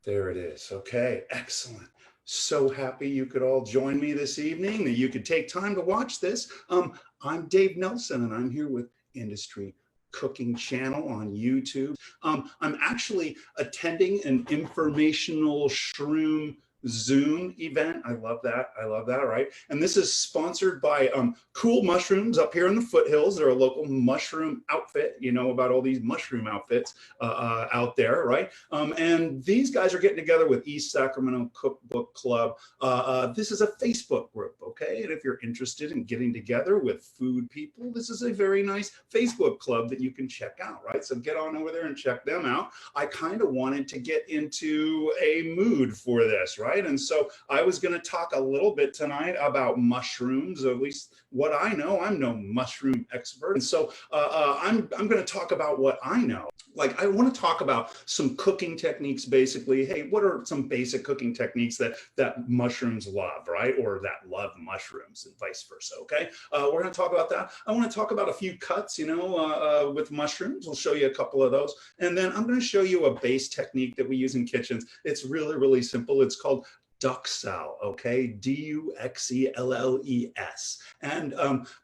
There it is. Okay, excellent. So happy you could all join me this evening, that you could take time to watch this. I'm Dave Nelson, and I'm here with Industry Cooking Channel on YouTube. I'm actually attending an informational shroom Zoom event. I love that. I love that, right? And this is sponsored by Cool Mushrooms up here in the foothills. They're a local mushroom outfit. You know about all these mushroom outfits out there, right? And these guys are getting together with East Sacramento Cookbook Club. This is a Facebook group, okay? And if you're interested in getting together with food people, this is a very nice Facebook club that you can check out, right? So get on over there and check them out. I kind of wanted to get into a mood for this, right? And so I was going to talk a little bit tonight about mushrooms, at least what I know. I'm no mushroom expert. And so I'm going to talk about what I know. Like, I want to talk about some cooking techniques, basically. Hey, what are some basic cooking techniques that mushrooms love, right? Or that love mushrooms and vice versa, okay? We're going to talk about that. I want to talk about a few cuts, you know, with mushrooms. We'll show you a couple of those. And then I'm going to show you a base technique that we use in kitchens. It's really, really simple. It's called Duxelles, okay? Duxelles. And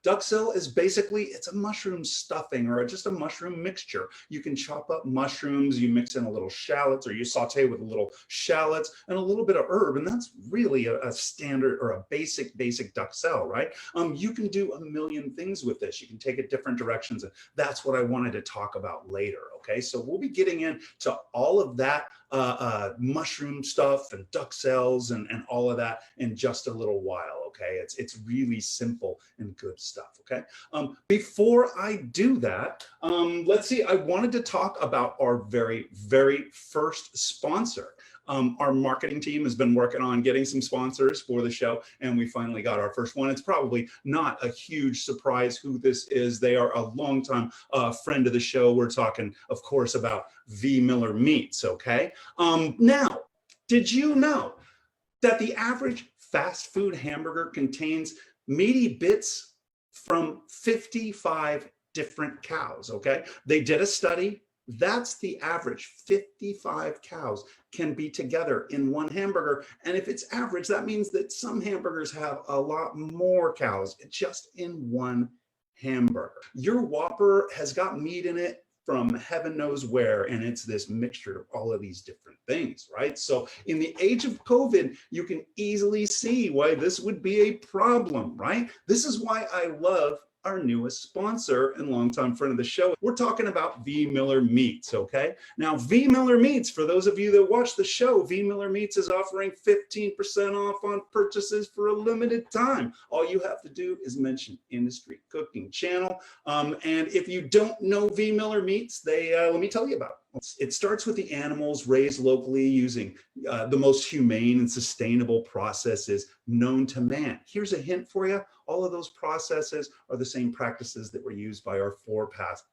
Duxelles is basically, it's a mushroom stuffing or just a mushroom mixture. You can chop up mushrooms, you mix in a little shallots, or you saute with a little shallots and a little bit of herb. And that's really a standard or a basic Duxelles, right? You can do a million things with this. You can take it different directions. And that's what I wanted to talk about later, okay? So we'll be getting into all of that mushroom stuff and Duxelles and all of that in just a little while, okay? It's really simple and good stuff, okay? Before I do that, let's see, I wanted to talk about our very first sponsor. Our marketing team has been working on getting some sponsors for the show, and we finally got our first one. It's probably not a huge surprise who this is. They are a longtime friend of the show. We're talking, of course, about V.MillerMeats, okay? Now, did you know that the average fast food hamburger contains meaty bits from 55 different cows, okay? They did a study. That's the average. 55 cows can be together in one hamburger. And if it's average, that means that some hamburgers have a lot more cows just in one hamburger. Your Whopper has got meat in it from heaven knows where, and it's this mixture of all of these different things, right? So in the age of COVID, you can easily see why this would be a problem, right? This is why I love our newest sponsor and longtime friend of the show. We're talking about V.MillerMeats, okay? Now, V.MillerMeats, for those of you that watch the show, V.MillerMeats is offering 15% off on purchases for a limited time. All you have to do is mention Industry Cooking Channel. And if you don't know V.MillerMeats, let me tell you about it. It starts with the animals raised locally using the most humane and sustainable processes known to man. Here's a hint for you. All of those processes are the same practices that were used by our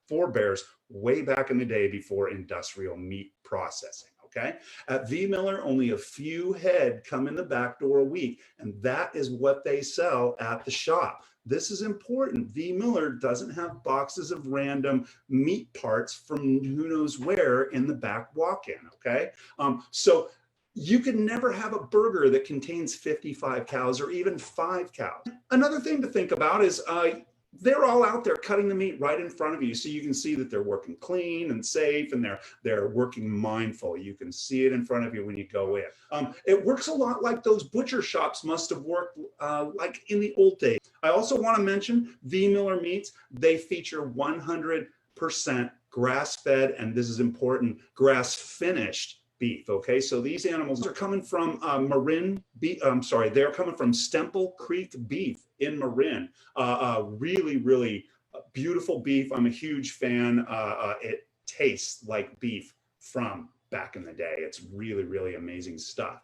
forebears way back in the day before industrial meat processing. Okay. At V.Miller, only a few head come in the back door a week, and that is what they sell at the shop. This is important. V.Miller doesn't have boxes of random meat parts from who knows where in the back walk-in, okay? So you can never have a burger that contains 55 cows or even 5 cows. Another thing to think about is they're all out there cutting the meat right in front of you, so you can see that they're working clean and safe, and they're working mindful. You can see it in front of you when you go in. It works a lot like those butcher shops must have worked like in the old days. I also want to mention V.MillerMeats. They feature 100% grass-fed, and this is important, grass-finished beef, okay? So these animals are coming from they're coming from Stemple Creek beef in Marin. Really beautiful beef. I'm a huge fan. It tastes like beef from back in the day. It's really amazing stuff.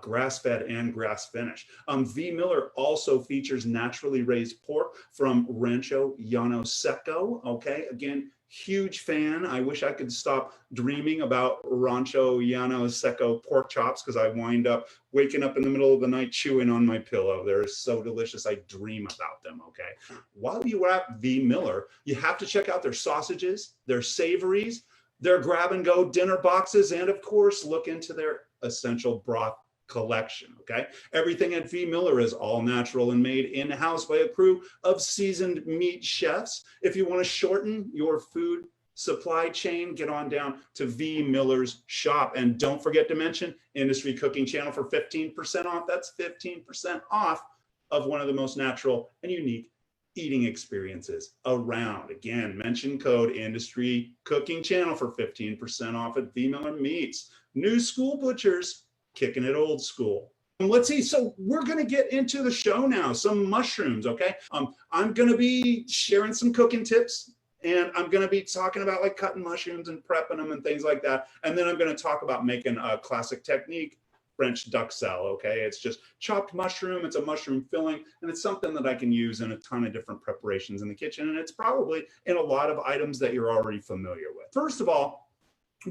Grass-fed and grass-finished. V.Miller also features naturally raised pork from Rancho Llano Seco, okay? Again, huge fan. I wish I could stop dreaming about Rancho Llano Seco pork chops, because I wind up waking up in the middle of the night chewing on my pillow. They're so delicious. I dream about them, okay? While you are at V.Miller, you have to check out their sausages, their savories, their grab-and-go dinner boxes, and of course, look into their essential broth collection. Okay, everything at V. Miller is all natural and made in-house by a crew of seasoned meat chefs. If you want to shorten your food supply chain, get on down to V. Miller's shop. And don't forget to mention Industry Cooking Channel for 15% off. That's 15% off of one of the most natural and unique eating experiences around. Again, mention code Industry Cooking Channel for 15% off at V.MillerMeats. New school butchers, kicking it old school. Let's see, so we're gonna get into the show now, some mushrooms, okay? I'm gonna be sharing some cooking tips, and I'm gonna be talking about like cutting mushrooms and prepping them and things like that. And then I'm gonna talk about making a classic technique, French duxelles, okay? It's just chopped mushroom, it's a mushroom filling, and it's something that I can use in a ton of different preparations in the kitchen, and it's probably in a lot of items that you're already familiar with. First of all,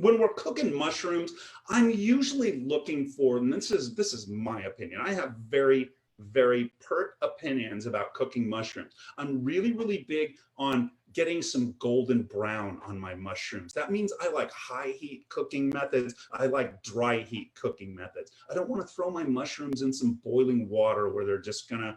when we're cooking mushrooms, I'm usually looking for, and this is my opinion, I have very pert opinions about cooking mushrooms. I'm really big on getting some golden brown on my mushrooms. That means I like high heat cooking methods. I like dry heat cooking methods. I don't want to throw my mushrooms in some boiling water where they're just gonna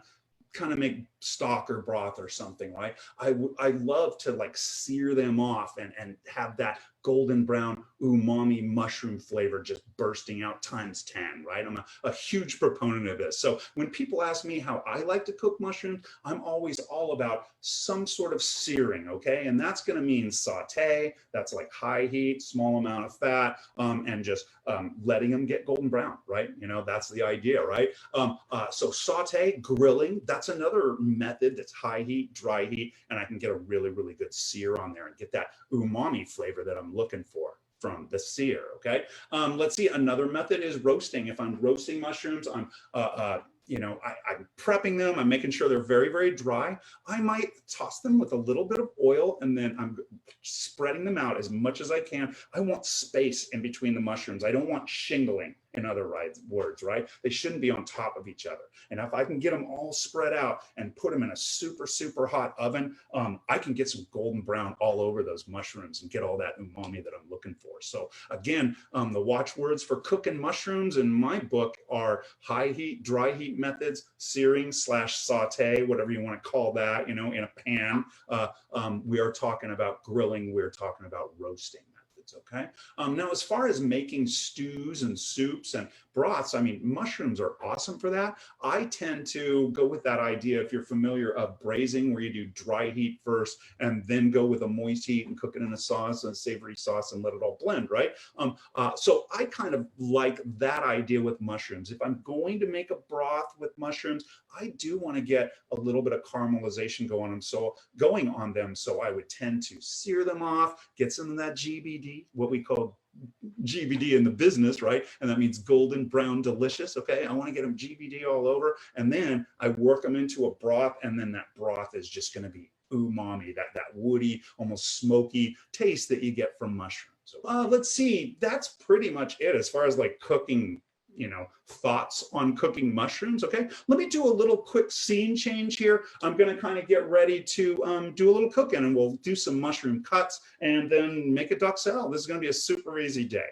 kind of make stock or broth or something, right? I love to like sear them off and have that golden brown umami mushroom flavor just bursting out times 10, right? I'm a huge proponent of this. So when people ask me how I like to cook mushrooms, I'm always all about some sort of searing, okay? And that's gonna mean saute, that's like high heat, small amount of fat, and just letting them get golden brown, right? You know, that's the idea, right? So saute, grilling, that's another method that's high heat, dry heat, and I can get a really good sear on there and get that umami flavor that I'm looking for from the sear, okay? Let's see, another method is roasting. If I'm roasting mushrooms, I'm prepping them, I'm making sure they're very dry. I might toss them with a little bit of oil, and then I'm spreading them out as much as I can. I want space in between the mushrooms. I don't want shingling, in other words, right? They shouldn't be on top of each other. And if I can get them all spread out and put them in a super hot oven, I can get some golden brown all over those mushrooms and get all that umami that I'm looking for. So again, the watchwords for cooking mushrooms in my book are high heat, dry heat methods, searing / saute, whatever you want to call that, you know, in a pan. We are talking about grilling, we're talking about roasting. Okay. Now, as far as making stews and soups and broths, I mean, mushrooms are awesome for that. I tend to go with that idea, if you're familiar, of braising, where you do dry heat first and then go with a moist heat and cook it in a sauce, a savory sauce, and let it all blend, right? So I kind of like that idea with mushrooms. If I'm going to make a broth with mushrooms, I do want to get a little bit of caramelization going on them. So I would tend to sear them off, get some of that GBD, what we call GBD in the business, right? And that means golden brown delicious. Okay, I want to get them GBD all over, and then I work them into a broth, and then that broth is just going to be umami, that woody, almost smoky taste that you get from mushrooms. So let's see, that's pretty much it as far as like cooking, you know, thoughts on cooking mushrooms. Okay, let me do a little quick scene change here. I'm going to kind of get ready to do a little cooking, and we'll do some mushroom cuts and then make a duxelles. This is going to be a super easy day.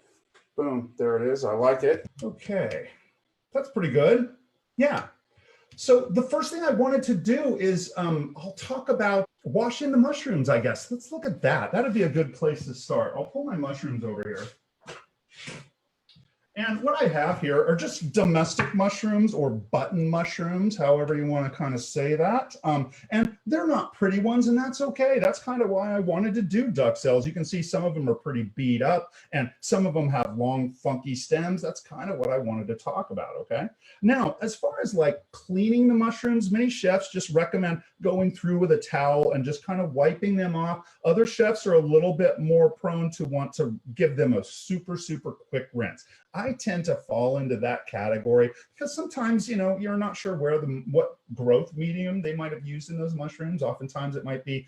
Boom, there it is. I like it. Okay, that's pretty good. Yeah. So the first thing I wanted to do is I'll talk about washing the mushrooms, I guess. Let's look at that. That'd be a good place to start. I'll pull my mushrooms over here. And what I have here are just domestic mushrooms, or button mushrooms, however you want to kind of say that. And they're not pretty ones, and that's okay. That's kind of why I wanted to do duxelles. You can see some of them are pretty beat up, and some of them have long, funky stems. That's kind of what I wanted to talk about, okay? Now, as far as like cleaning the mushrooms, many chefs just recommend going through with a towel and just kind of wiping them off. Other chefs are a little bit more prone to want to give them a super quick rinse. I tend to fall into that category because sometimes, you know, you're not sure what growth medium they might have used in those mushrooms. Oftentimes it might be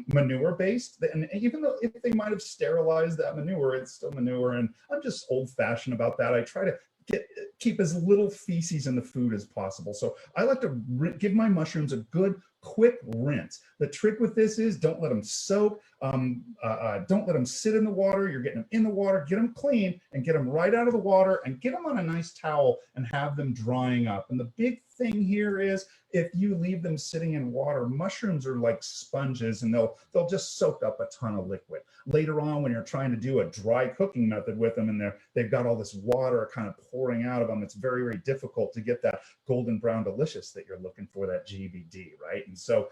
manure based, and even though if they might have sterilized that manure, it's still manure. And I'm just old fashioned about that. I try to get keep as little feces in the food as possible. So I like to give my mushrooms a good quick rinse. The trick with this is don't let them soak. Don't let them sit in the water. You're getting them in the water. Get them clean and get them right out of the water and get them on a nice towel and have them drying up. And the big thing here is if you leave them sitting in water, mushrooms are like sponges and they'll just soak up a ton of liquid. Later on, when you're trying to do a dry cooking method with them and they've got all this water kind of pouring out of them, it's very, very difficult to get that golden brown delicious that you're looking for, that GBD, right? And so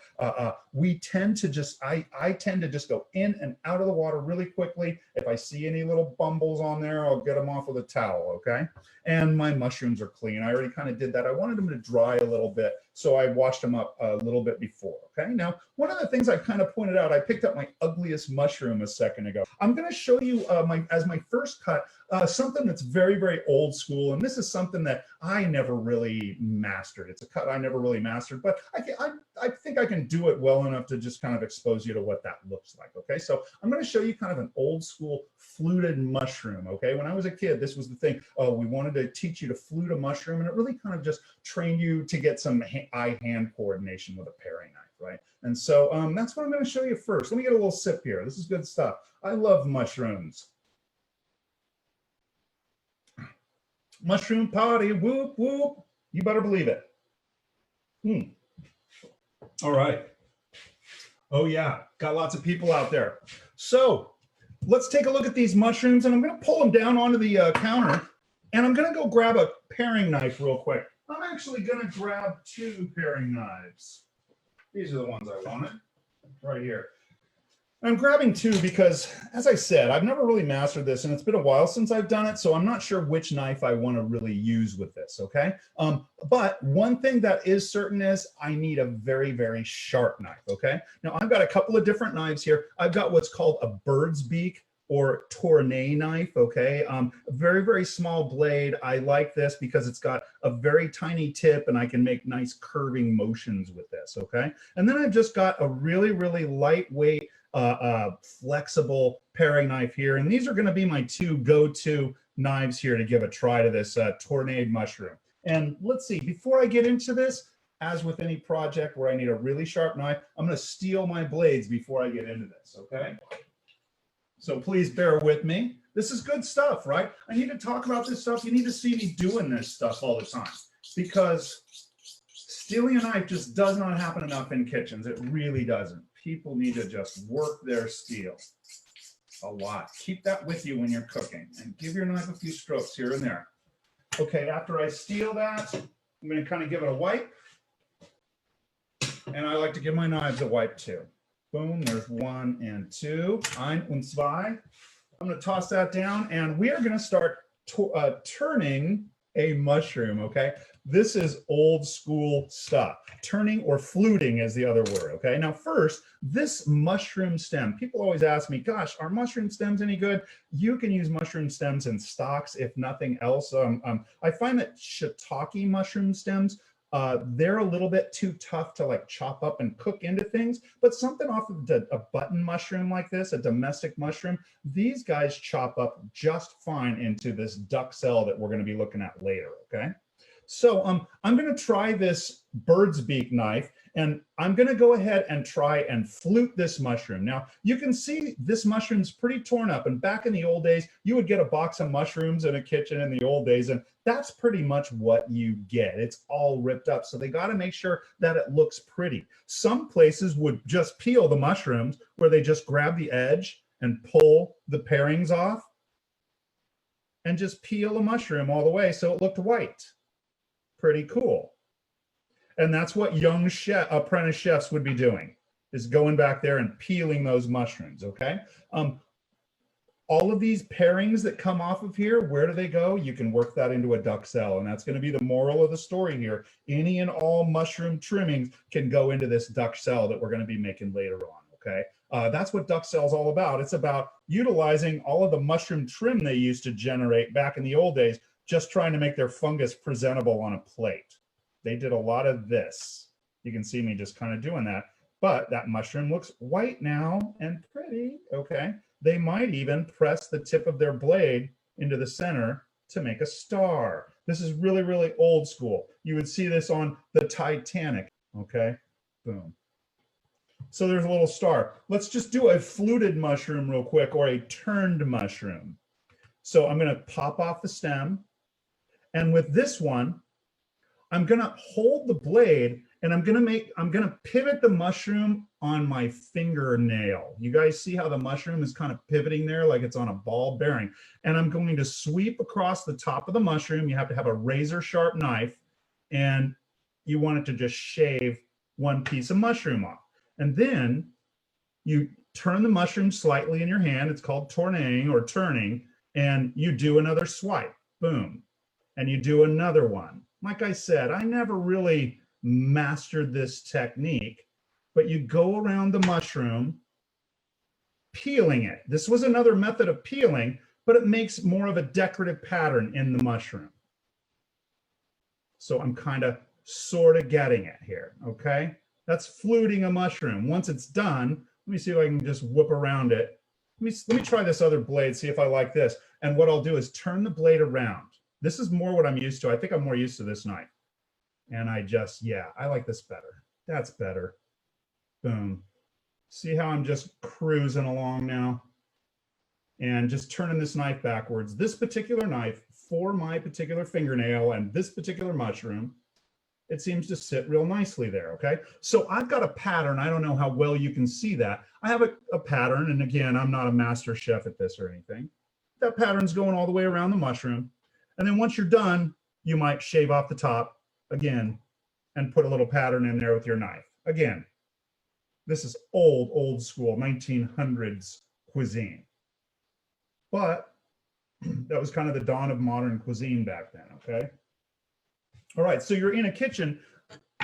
we tend to just, I tend to just go in and out of the water really quickly. If I see any little bumbles on there, I'll get them off with a towel, okay? And my mushrooms are clean. I already kind of did that. I wanted them to dry a little bit, so I washed them up a little bit before, okay? Now, one of the things I kind of pointed out, I picked up my ugliest mushroom a second ago. I'm gonna show you as my first cut, something that's very, very old school, and this is something that I never really mastered. It's a cut I never really mastered, but I think I can do it well enough to just kind of expose you to what that looks like, okay? So I'm gonna show you kind of an old school fluted mushroom, okay? When I was a kid, this was the thing. We wanted to teach you to flute a mushroom, and it really kind of just trained you to get some eye-hand coordination with a paring knife, right? And so that's what I'm gonna show you first. Let me get a little sip here. This is good stuff. I love mushrooms. Mushroom party, whoop, whoop. You better believe it. All right. Oh yeah, got lots of people out there. So let's take a look at these mushrooms, and I'm gonna pull them down onto the counter, and I'm gonna go grab a paring knife real quick. I'm actually gonna grab 2 paring knives. These are the ones I wanted, right here. I'm grabbing 2 because, as I said, I've never really mastered this, and it's been a while since I've done it, so I'm not sure which knife I want to really use with this, okay? But one thing that is certain is I need a very, very sharp knife, okay? Now, I've got a couple of different knives here. I've got what's called a bird's beak or tournée knife, okay? A very, very small blade. I like this because it's got a very tiny tip and I can make nice curving motions with this, okay? And then I've just got a really, really lightweight, flexible paring knife here. And these are gonna be my 2 go-to knives here to give a try to this tornado mushroom. And let's see, before I get into this, as with any project where I need a really sharp knife, I'm gonna steel my blades before I get into this, okay? So please bear with me. This is good stuff, right? I need to talk about this stuff. You need to see me doing this stuff all the time because stealing a knife just does not happen enough in kitchens. It really doesn't. People need to just work their steel a lot. Keep that with you when you're cooking and give your knife a few strokes here and there. Okay, after I steel that, I'm gonna kind of give it a wipe. And I like to give my knives a wipe too. Boom, there's 1 and 2. Ein und zwei. I'm gonna toss that down and we are gonna start turning a mushroom, okay? This is old school stuff. Turning or fluting is the other word, okay? Now first, this mushroom stem. People always ask me, gosh, are mushroom stems any good? You can use mushroom stems in stocks, if nothing else. I find that shiitake mushroom stems, they're a little bit too tough to like chop up and cook into things, but something off of a button mushroom like this, a domestic mushroom, these guys chop up just fine into this duxelle that we're going to be looking at later, okay? So I'm going to try this bird's beak knife, and I'm going to go ahead and try and flute this mushroom. Now, you can see this mushroom's pretty torn up, and back in the old days, you would get a box of mushrooms in a kitchen in the old days, and that's pretty much what you get. It's all ripped up, so they got to make sure that it looks pretty. Some places would just peel the mushrooms where they just grab the edge and pull the parings off and just peel the mushroom all the way so it looked white. Pretty cool. And that's what young apprentice chefs would be doing, is going back there and peeling those mushrooms, okay? All of these parings that come off of here, where do they go? You can work that into a duxelle, and that's going to be the moral of the story here. Any and all mushroom trimmings can go into this duxelle that we're going to be making later on, okay? That's what duxelle is all about. It's about utilizing all of the mushroom trim they used to generate back in the old days, just trying to make their fungus presentable on a plate. They did a lot of this. You can see me just kind of doing that, but that mushroom looks white now and pretty, okay? They might even press the tip of their blade into the center to make a star. This is really, really old school. You would see this on the Titanic, okay? Boom. So there's a little star. Let's just do a fluted mushroom real quick, or a turned mushroom. So I'm gonna pop off the stem. And with this one, I'm gonna hold the blade and I'm gonna pivot the mushroom on my fingernail. You guys see how the mushroom is kind of pivoting there like it's on a ball bearing. And I'm going to sweep across the top of the mushroom. You have to have a razor sharp knife, and you want it to just shave one piece of mushroom off. And then you turn the mushroom slightly in your hand. It's called tourneing or turning. And you do another swipe, boom. And you do another one. Like I said, I never really mastered this technique, but you go around the mushroom, peeling it. This was another method of peeling, but it makes more of a decorative pattern in the mushroom. So I'm kind of sort of getting it here, okay? That's fluting a mushroom. Once it's done, let me see if I can just whip around it. Let me try this other blade, see if I like this. And what I'll do is turn the blade around. This is more what I'm used to. I think I'm more used to this knife. And yeah, I like this better. That's better. Boom. See how I'm just cruising along now? And just turning this knife backwards. This particular knife for my particular fingernail and this particular mushroom, it seems to sit real nicely there, okay? So I've got a pattern. I don't know how well you can see that. I have a pattern, and again, I'm not a master chef at this or anything. That pattern's going all the way around the mushroom. And then once you're done, you might shave off the top again and put a little pattern in there with your knife. Again, this is old school, 1900s cuisine. But that was kind of the dawn of modern cuisine back then, okay? All right, so you're in a kitchen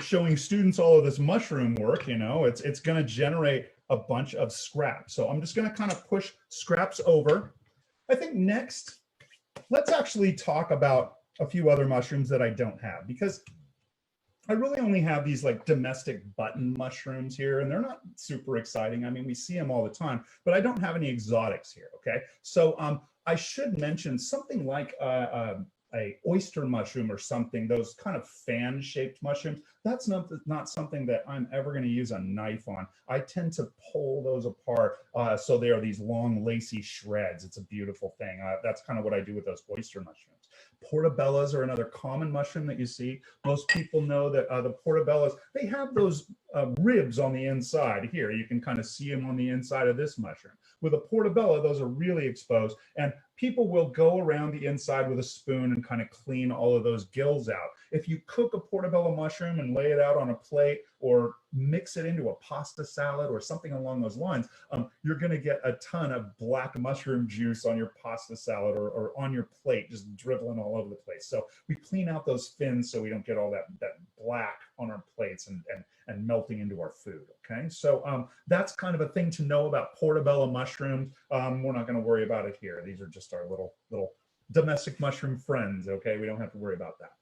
showing students all of this mushroom work, you know, it's gonna generate a bunch of scraps. So I'm just gonna kind of push scraps over. I think next, let's actually talk about a few other mushrooms that I don't have, because I really only have these like domestic button mushrooms here, and they're not super exciting. I mean, we see them all the time, but I don't have any exotics here, okay? So I should mention something like a oyster mushroom or something, those kind of fan-shaped mushrooms. That's not something that I'm ever going to use a knife on. I tend to pull those apart so they are these long, lacy shreds. It's a beautiful thing. That's kind of what I do with those oyster mushrooms. Portobellas are another common mushroom that you see. Most people know that the portobellas, they have those ribs on the inside. Here, you can kind of see them on the inside of this mushroom. With a portobello, those are really exposed, and people will go around the inside with a spoon and kind of clean all of those gills out. If you cook a portobello mushroom and lay it out on a plate or mix it into a pasta salad or something along those lines, you're going to get a ton of black mushroom juice on your pasta salad or on your plate, just dribbling all over the place. So we clean out those fins so we don't get all that black on our plates and melting into our food, okay? So that's kind of a thing to know about portobello mushrooms. We're not gonna worry about it here. These are just our little domestic mushroom friends, okay? We don't have to worry about that.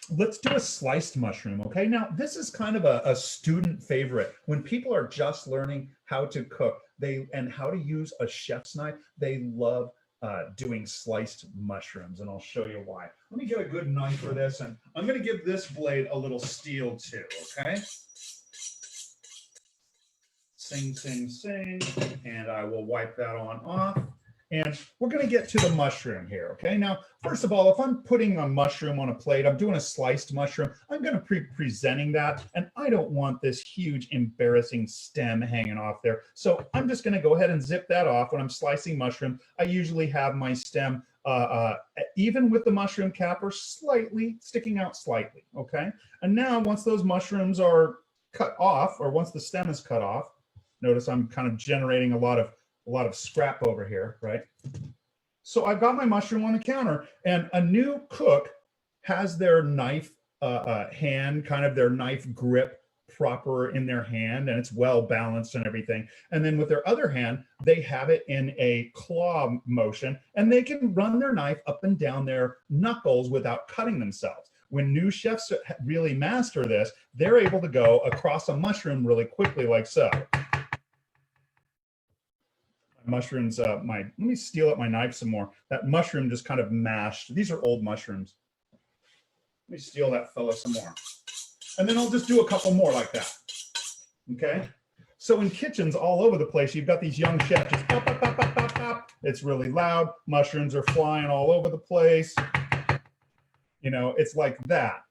Let's do a sliced mushroom, okay? Now, this is kind of a student favorite. When people are just learning how to cook and how to use a chef's knife, they love doing sliced mushrooms, and I'll show you why. Let me get a good knife for this, and I'm going to give this blade a little steel too, okay? Sing, sing, sing, and I will wipe that on off. And we're going to get to the mushroom here, okay? Now, first of all, if I'm putting a mushroom on a plate, I'm doing a sliced mushroom, I'm going to be presenting that, and I don't want this huge, embarrassing stem hanging off there. So I'm just going to go ahead and zip that off. When I'm slicing mushroom, I usually have my stem even with the mushroom cap or slightly sticking out slightly, okay? And now, once those mushrooms are cut off, or once the stem is cut off, notice I'm kind of generating a lot of scrap over here, right? So I've got my mushroom on the counter, and a new cook has their knife hand, kind of their knife grip proper in their hand, and it's well balanced and everything. And then with their other hand, they have it in a claw motion, and they can run their knife up and down their knuckles without cutting themselves. When new chefs really master this, they're able to go across a mushroom really quickly like so. mushrooms, let me steel up my knife some more. That mushroom just kind of mashed. These are old mushrooms. Let me steal that fella some more. And then I'll just do a couple more like that. Okay. So in kitchens all over the place, you've got these young chefs just pop, pop, pop, pop, pop, pop. It's really loud. Mushrooms are flying all over the place. You know, it's like that.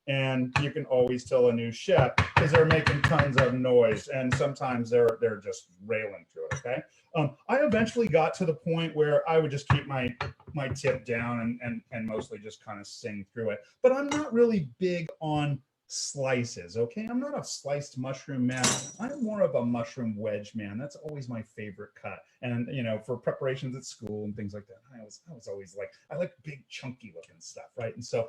And you can always tell a new chef because they're making tons of noise, and sometimes they're just railing through it. Okay. I eventually got to the point where I would just keep my tip down and mostly just kind of sing through it. But I'm not really big on slices. Okay, I'm not a sliced mushroom man. I'm more of a mushroom wedge man. That's always my favorite cut. And you know, for preparations at school and things like that, I was always like, I like big chunky looking stuff, right? And so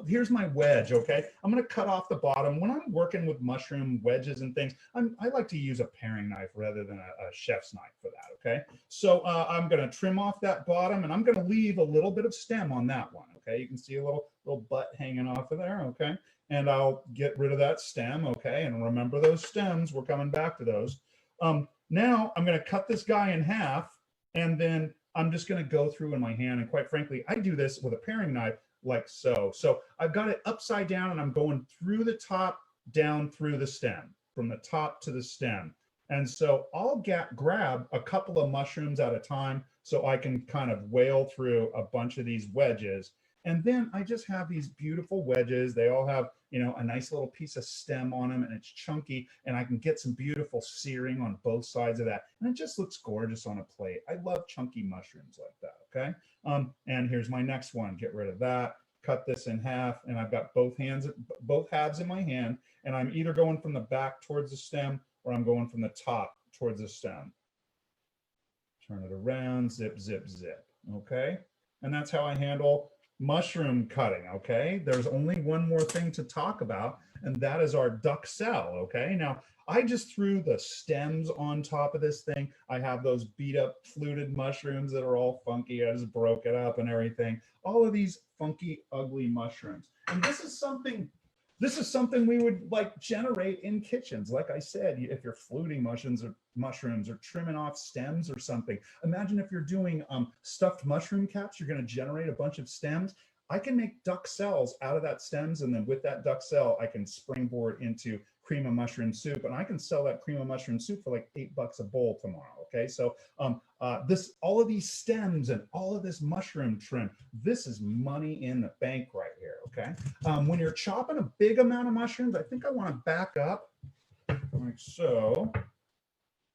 here's my wedge. Okay, I'm going to cut off the bottom. When I'm working with mushroom wedges and things, I like to use a paring knife rather than a chef's knife for that. Okay, so I'm going to trim off that bottom, and I'm going to leave a little bit of stem on that one. Okay, you can see a little butt hanging off of there. Okay. And I'll get rid of that stem, okay? And remember those stems, we're coming back to those. Now I'm gonna cut this guy in half, and then I'm just gonna go through in my hand, and quite frankly, I do this with a paring knife like so. So I've got it upside down, and I'm going through the top, down through the stem, from the top to the stem. And so I'll grab a couple of mushrooms at a time so I can kind of whale through a bunch of these wedges. And then I just have these beautiful wedges. They all have, you know, a nice little piece of stem on them, and it's chunky, and I can get some beautiful searing on both sides of that. And it just looks gorgeous on a plate. I love chunky mushrooms like that, okay? And here's my next one. Get rid of that, cut this in half, and I've got both halves in my hand, and I'm either going from the back towards the stem, or I'm going from the top towards the stem. Turn it around, zip, zip, zip, okay? And that's how I handle mushroom cutting. Okay, there's only one more thing to talk about, and that is our duxelles. Okay, now I just threw the stems on top of this thing. I have those beat up fluted mushrooms that are all funky. I just broke it up and everything. All of these funky, ugly mushrooms. And this is something we would like generate in kitchens. Like I said, if you're fluting mushrooms or trimming off stems or something. Imagine if you're doing stuffed mushroom caps, you're going to generate a bunch of stems. I can make duxelles out of that stems, and then with that duxelle, I can springboard into cream of mushroom soup, and I can sell that cream of mushroom soup for like $8 a bowl tomorrow. Okay, so all of these stems and all of this mushroom trim, this is money in the bank right here. Okay, when you're chopping a big amount of mushrooms, I think I want to back up like so.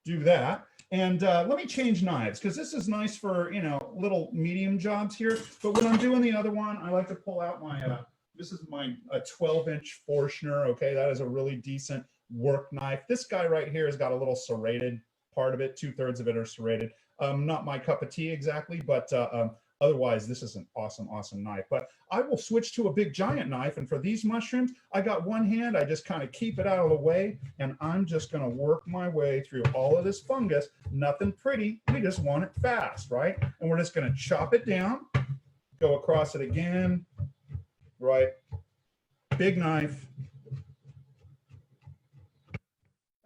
Do that. And let me change knives, because this is nice for, you know, little medium jobs here. But when I'm doing the other one, I like to pull out my, this is my 12-inch Forstner. Okay, that is a really decent work knife. This guy right here has got a little serrated part of it. 2/3 of it are serrated. Not my cup of tea exactly, but otherwise, this is an awesome, awesome knife. But I will switch to a big giant knife. And for these mushrooms, I got one hand. I just kind of keep it out of the way. And I'm just going to work my way through all of this fungus. Nothing pretty. We just want it fast, right? And we're just going to chop it down, go across it again, right? Big knife.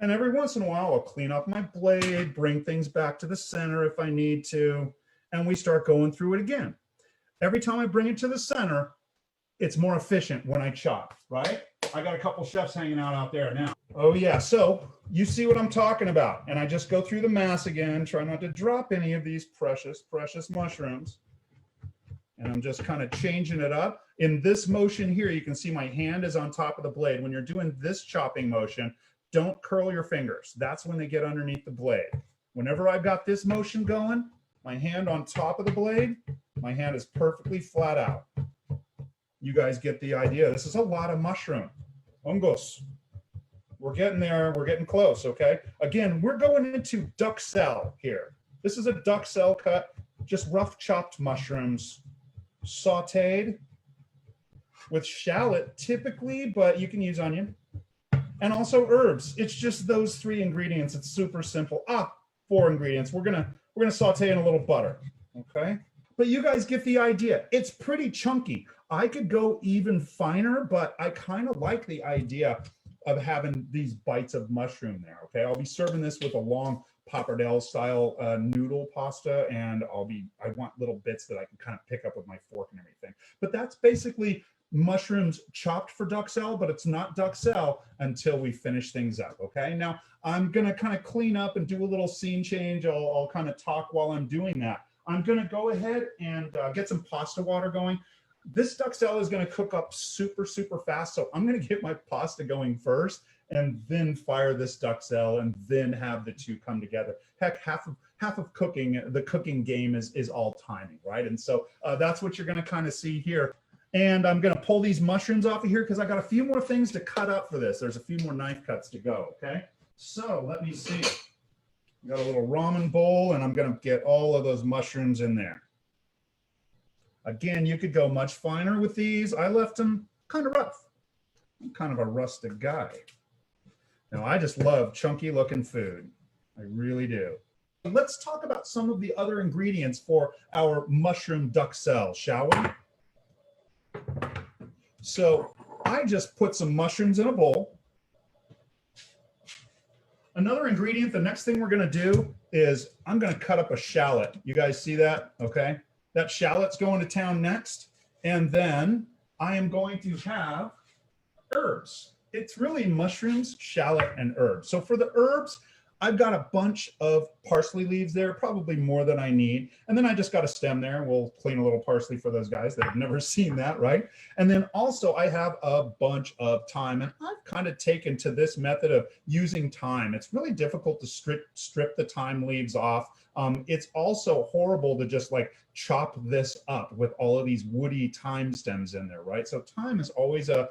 And every once in a while, I'll clean up my blade, bring things back to the center if I need to. And we start going through it again. Every time I bring it to the center, it's more efficient when I chop, right? I got a couple chefs hanging out there now. Oh yeah, so you see what I'm talking about. And I just go through the mass again, try not to drop any of these precious, precious mushrooms. And I'm just kind of changing it up. In this motion here, you can see my hand is on top of the blade. When you're doing this chopping motion, don't curl your fingers. That's when they get underneath the blade. Whenever I've got this motion going, my hand on top of the blade, my hand is perfectly flat out. You guys get the idea. This is a lot of mushroom. Fungus. We're getting there. We're getting close, okay? Again, we're going into duxelles here. This is a duxelle cut, just rough chopped mushrooms, sauteed with shallot typically, but you can use onion. And also herbs. It's just those 3 ingredients. It's super simple. 4 ingredients. We're gonna saute in a little butter, okay? But you guys get the idea. It's pretty chunky. I could go even finer, but I kind of like the idea of having these bites of mushroom there, okay? I'll be serving this with a long pappardelle style noodle pasta, and I want little bits that I can kind of pick up with my fork and everything. But that's basically mushrooms chopped for duxelles, but it's not duxelles until we finish things up. Okay, now I'm gonna kind of clean up and do a little scene change. I'll kind of talk while I'm doing that. I'm gonna go ahead and get some pasta water going. This duxelles is gonna cook up super fast, so I'm gonna get my pasta going first and then fire this duxelles and then have the two come together. Heck, half of cooking, the cooking game is all timing, right? And so that's what you're gonna kind of see here. And I'm gonna pull these mushrooms off of here because I got a few more things to cut up for this. There's a few more knife cuts to go, okay? So let me see. Got a little ramen bowl, and I'm gonna get all of those mushrooms in there. Again, you could go much finer with these. I left them kind of rough. I'm kind of a rustic guy. Now, I just love chunky looking food. I really do. Let's talk about some of the other ingredients for our mushroom duxelles, shall we? So I just put some mushrooms in a bowl. Another ingredient, the next thing we're gonna do is I'm gonna cut up a shallot. You guys see that, okay? That shallot's going to town next. And then I am going to have herbs. It's really mushrooms, shallot, and herbs. So for the herbs, I've got a bunch of parsley leaves there, probably more than I need. And then I just got a stem there. We'll clean a little parsley for those guys that have never seen that, right? And then also I have a bunch of thyme. And I've kind of taken to this method of using thyme. It's really difficult to strip the thyme leaves off. It's also horrible to just like chop this up with all of these woody thyme stems in there, right? So thyme is always a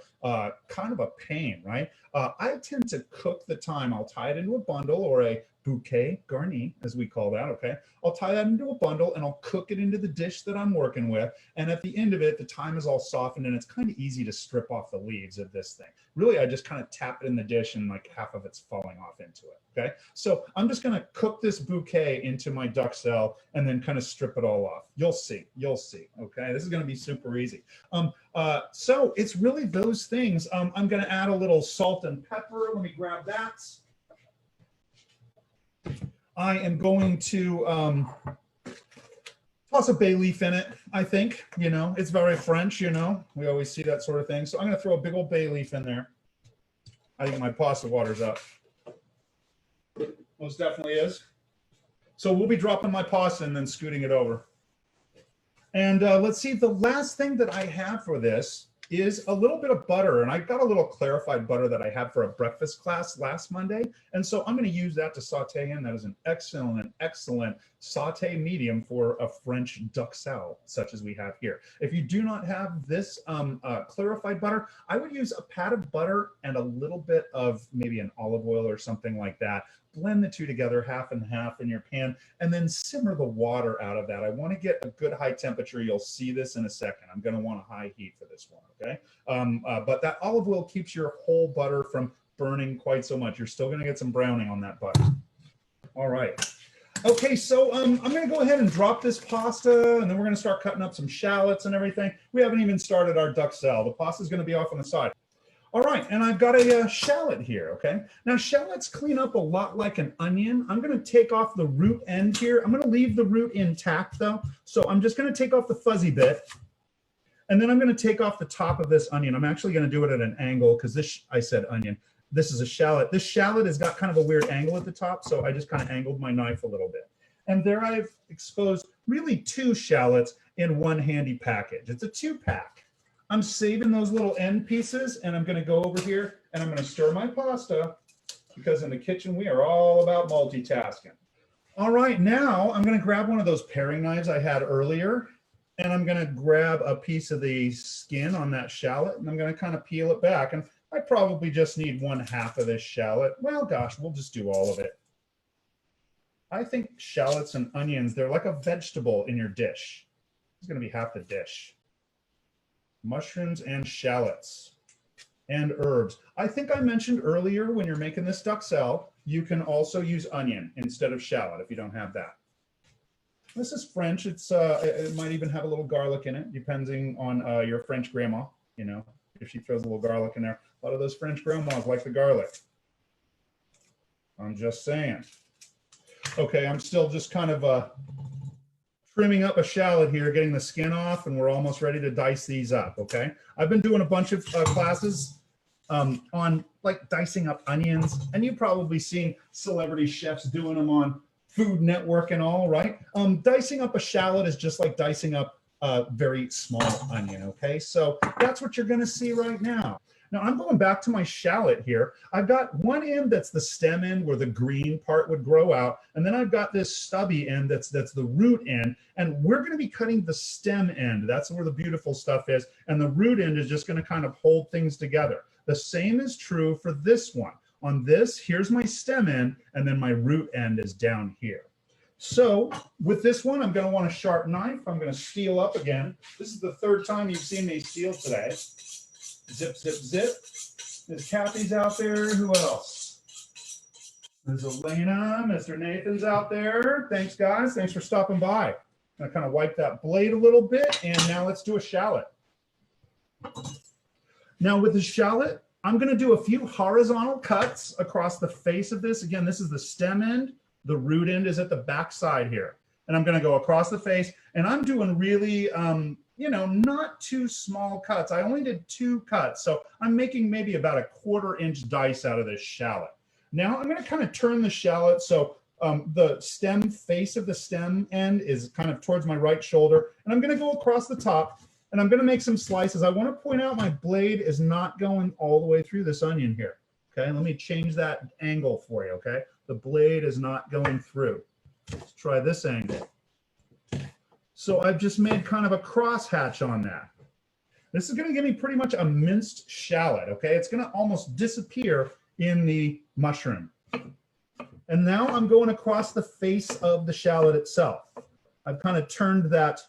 kind of a pain, right? I tend to cook the thyme. I'll tie it into a bundle or a bouquet garni, as we call that, okay? I'll tie that into a bundle and I'll cook it into the dish that I'm working with. And at the end of it, the thyme is all softened and it's kind of easy to strip off the leaves of this thing. Really, I just kind of tap it in the dish and like half of it's falling off into it, okay? So I'm just gonna cook this bouquet into my duxelles and then kind of strip it all off. You'll see, okay? This is gonna be super easy. So it's really those things. I'm gonna add a little salt and pepper. Let me grab that. I am going to toss a bay leaf in it, I think. You know, it's very French, you know. We always see that sort of thing. So I'm going to throw a big old bay leaf in there. I think my pasta water's up. Most definitely is. So we'll be dropping my pasta and then scooting it over. And let's see, the last thing that I have for this is a little bit of butter. And I got a little clarified butter that I had for a breakfast class last Monday. And so I'm going to use that to saute in. That is an excellent saute medium for a French duxelles, such as we have here. If you do not have this clarified butter, I would use a pat of butter and a little bit of maybe an olive oil or something like that. Blend the two together, half and half in your pan, and then simmer the water out of that. I want to get a good high temperature. You'll see this in a second. I'm going to want a high heat for this one, okay? But that olive oil keeps your whole butter from burning quite so much. You're still going to get some browning on that butter. All right. Okay, so I'm going to go ahead and drop this pasta, and then we're going to start cutting up some shallots and everything. We haven't even started our duxelles. The pasta is going to be off on the side. All right, and I've got a shallot here, okay? Now, shallots clean up a lot like an onion. I'm gonna take off the root end here. I'm gonna leave the root intact though. So I'm just gonna take off the fuzzy bit, and then I'm gonna take off the top of this onion. I'm actually gonna do it at an angle because this, I said onion. This is a shallot. This shallot has got kind of a weird angle at the top, so I just kind of angled my knife a little bit. And there I've exposed really 2 shallots in one handy package. It's a 2-pack. I'm saving those little end pieces, and I'm going to go over here and I'm going to stir my pasta because in the kitchen we are all about multitasking. All right, now I'm going to grab one of those paring knives I had earlier, and I'm going to grab a piece of the skin on that shallot, and I'm going to kind of peel it back. And I probably just need 1/2 of this shallot. Well, gosh, we'll just do all of it. I think shallots and onions, they're like a vegetable in your dish. It's going to be half the dish. Mushrooms and shallots and herbs. I think I mentioned earlier when you're making this duxelles, you can also use onion instead of shallot if you don't have that. This is French. It's it might even have a little garlic in it, depending on your French grandma. You know, if she throws a little garlic in there. A lot of those French grandmas like the garlic. I'm just saying. Okay, I'm still just kind of trimming up a shallot here, getting the skin off, and we're almost ready to dice these up, okay? I've been doing a bunch of classes on like dicing up onions, and you've probably seen celebrity chefs doing them on Food Network and all, right? Dicing up a shallot is just like dicing up a very small onion, okay? So that's what you're gonna see right now. Now I'm going back to my shallot here. I've got one end that's the stem end where the green part would grow out, and then I've got this stubby end that's the root end, and we're gonna be cutting the stem end. That's where the beautiful stuff is, and the root end is just gonna kind of hold things together. The same is true for this one. On this, here's my stem end, and then my root end is down here. So with this one, I'm going to want a sharp knife. I'm going to steel up again. This is the third time you've seen me steel today. Zip, zip, zip. There's Kathy's out there. Who else? There's Elena. Mr. Nathan's out there. Thanks, guys. Thanks for stopping by. I'm going to kind of wipe that blade a little bit, and now let's do a shallot. Now with the shallot, I'm going to do a few horizontal cuts across the face of this. Again, this is the stem end. The root end is at the back side here. And I'm going to go across the face. And I'm doing really, you know, not too small cuts. I only did 2 cuts. So I'm making maybe about a 1/4 inch dice out of this shallot. Now I'm going to kind of turn the shallot so the stem face of the stem end is kind of towards my right shoulder. And I'm going to go across the top. And I'm going to make some slices. I want to point out my blade is not going all the way through this onion here. Okay, let me change that angle for you, okay? The blade is not going through. Let's try this angle. So I've just made kind of a cross hatch on that. This is going to give me pretty much a minced shallot, okay? It's going to almost disappear in the mushroom. And now I'm going across the face of the shallot itself. I've kind of turned that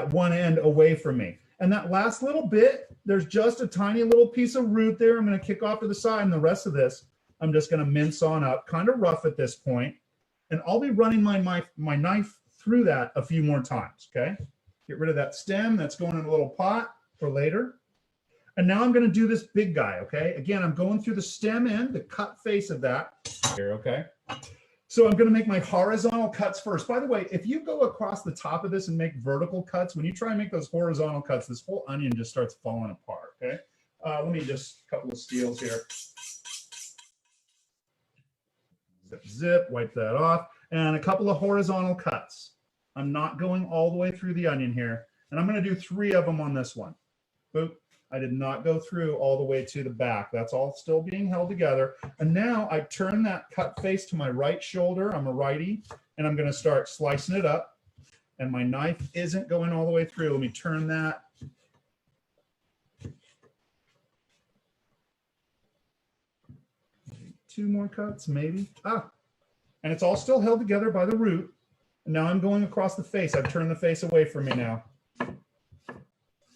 one end away from me. And that last little bit, there's just a tiny little piece of root there. I'm going to kick off to the side, and the rest of this, I'm just going to mince on up, kind of rough at this point. And I'll be running my knife through that a few more times, okay? Get rid of that stem that's going in a little pot for later. And now I'm going to do this big guy, okay? Again, I'm going through the stem end, the cut face of that here, okay? So I'm going to make my horizontal cuts first. By the way, if you go across the top of this and make vertical cuts, when you try and make those horizontal cuts, this whole onion just starts falling apart, okay? Let me just, a couple of steels here. Zip, zip, wipe that off. And a couple of horizontal cuts. I'm not going all the way through the onion here. And I'm going to do 3 of them on this one. Boop. I did not go through all the way to the back. That's all still being held together. And now I turn that cut face to my right shoulder. I'm a righty, and I'm going to start slicing it up. And my knife isn't going all the way through. Let me turn that. Maybe 2 more cuts, maybe. And it's all still held together by the root. And now I'm going across the face. I've turned the face away from me now.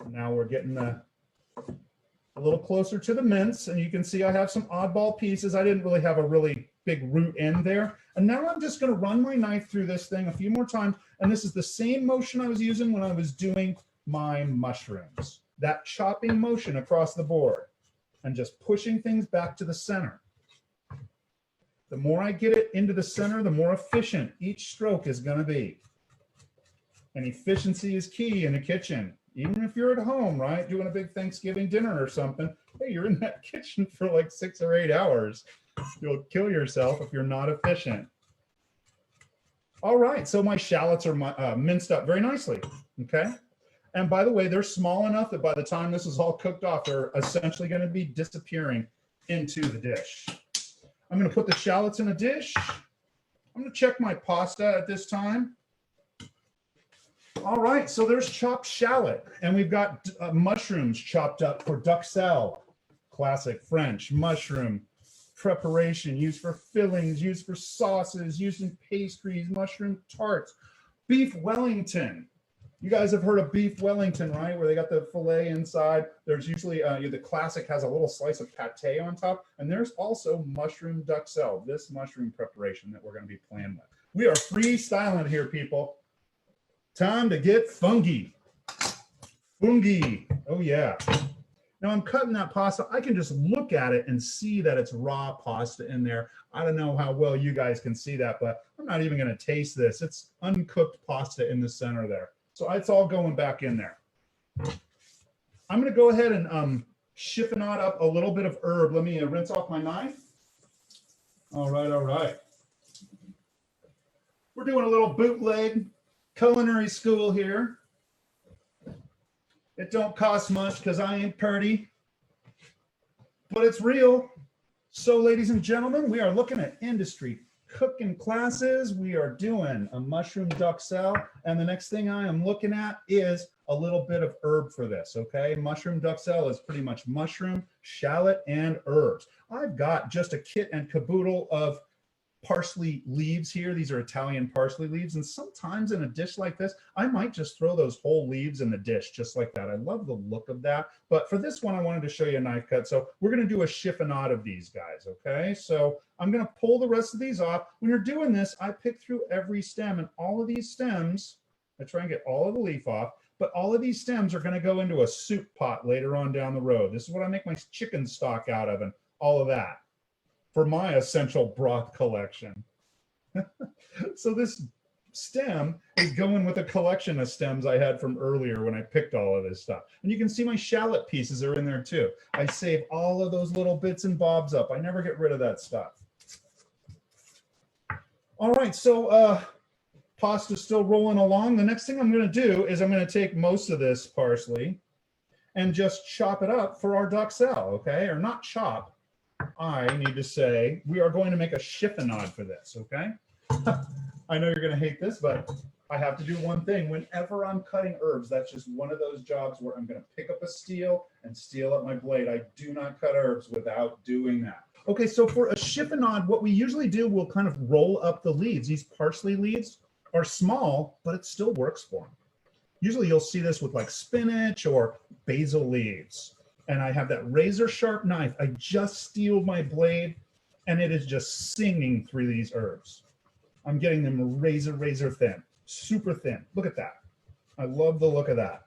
Now we're getting a little closer to the mince, and you can see I have some oddball pieces. I didn't really have a really big root end there. And now I'm just going to run my knife through this thing a few more times. And this is the same motion I was using when I was doing my mushrooms. That chopping motion across the board and just pushing things back to the center. The more I get it into the center, the more efficient each stroke is going to be. And efficiency is key in the kitchen. Even if you're at home, right, doing a big Thanksgiving dinner or something, hey, you're in that kitchen for like 6 or 8 hours. You'll kill yourself if you're not efficient. All right, so my shallots are minced up very nicely, okay? And by the way, they're small enough that by the time this is all cooked off, they're essentially going to be disappearing into the dish. I'm going to put the shallots in a dish. I'm going to check my pasta at this time. All right, so there's chopped shallot, and we've got mushrooms chopped up for duxelles, classic French mushroom preparation used for fillings, used for sauces, used in pastries, mushroom tarts. Beef Wellington. You guys have heard of beef Wellington, right? Where they got the filet inside. There's usually, the classic has a little slice of pate on top. And there's also mushroom duxelles, this mushroom preparation that we're going to be playing with. We are freestyling here, people. Time to get fungy. Fungi. Oh, yeah. Now I'm cutting that pasta. I can just look at it and see that it's raw pasta in there. I don't know how well you guys can see that, but I'm not even going to taste this. It's uncooked pasta in the center there. So it's all going back in there. I'm going to go ahead and chiffonade up a little bit of herb. Let me rinse off my knife. All right, all right. We're doing a little bootleg culinary school here. It don't cost much because I ain't purty, but it's real. So ladies and gentlemen, we are looking at industry cooking classes. We are doing a mushroom duxelles, and the next thing I am looking at is a little bit of herb for this, okay? Mushroom duxelles is pretty much mushroom, shallot, and herbs. I've got just a kit and caboodle of parsley leaves here. These are Italian parsley leaves, and sometimes in a dish like this, I might just throw those whole leaves in the dish just like that. I love the look of that, but for this one, I wanted to show you a knife cut. So we're going to do a chiffonade of these guys, okay? So I'm going to pull the rest of these off. When you're doing this, I pick through every stem, and all of these stems, I try and get all of the leaf off, but all of these stems are going to go into a soup pot later on down the road. This is what I make my chicken stock out of and all of that for my essential broth collection. So this stem is going with a collection of stems I had from earlier when I picked all of this stuff. And you can see my shallot pieces are in there too. I save all of those little bits and bobs up. I never get rid of that stuff. All right, so pasta's still rolling along. The next thing I'm going to do is I'm going to take most of this parsley and just chop it up for our duxelles, okay? Or not chop. I need to say we are going to make a chiffonade for this, okay? I know you're going to hate this, but I have to do one thing. Whenever I'm cutting herbs, that's just one of those jobs where I'm going to pick up a steel and steel up my blade. I do not cut herbs without doing that. Okay, so for a chiffonade, what we usually do, we'll kind of roll up the leaves. These parsley leaves are small, but it still works for them. Usually you'll see this with like spinach or basil leaves. And I have that razor sharp knife. I just steeled my blade and it is just singing through these herbs. I'm getting them razor thin, super thin. Look at that. I love the look of that.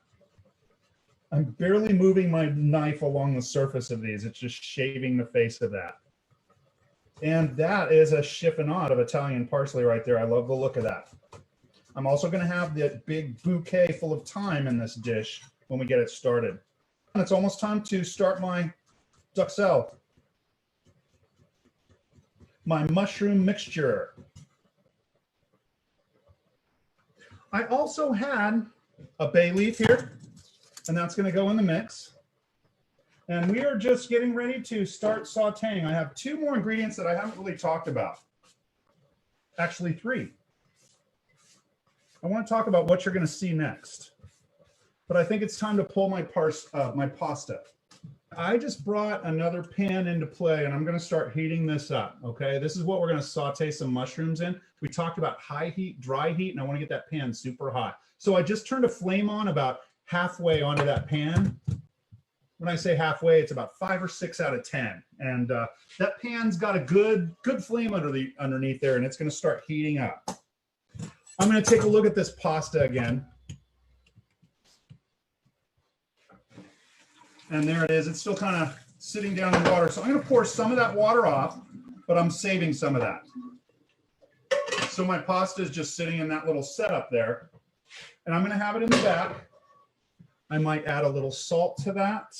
I'm barely moving my knife along the surface of these. It's just shaving the face of that. And that is a chiffonade of Italian parsley right there. I love the look of that. I'm also going to have that big bouquet full of thyme in this dish when we get it started. And it's almost time to start my duxelles, my mushroom mixture. I also had a bay leaf here, and that's going to go in the mix. And we are just getting ready to start sauteing. I have two more ingredients that I haven't really talked about. Actually, three. I want to talk about what you're going to see next. But I think it's time to pull my pasta. I just brought another pan into play, and I'm going to start heating this up, okay? This is what we're going to saute some mushrooms in. We talked about high heat, dry heat, and I want to get that pan super hot. So I just turned a flame on about halfway onto that pan. When I say halfway, it's about 5 or 6 out of 10. And that pan's got a good flame underneath there, and it's going to start heating up. I'm going to take a look at this pasta again. And there it is. It's still kind of sitting down in water. So I'm going to pour some of that water off, but I'm saving some of that. So my pasta is just sitting in that little setup there. And I'm going to have it in the back. I might add a little salt to that.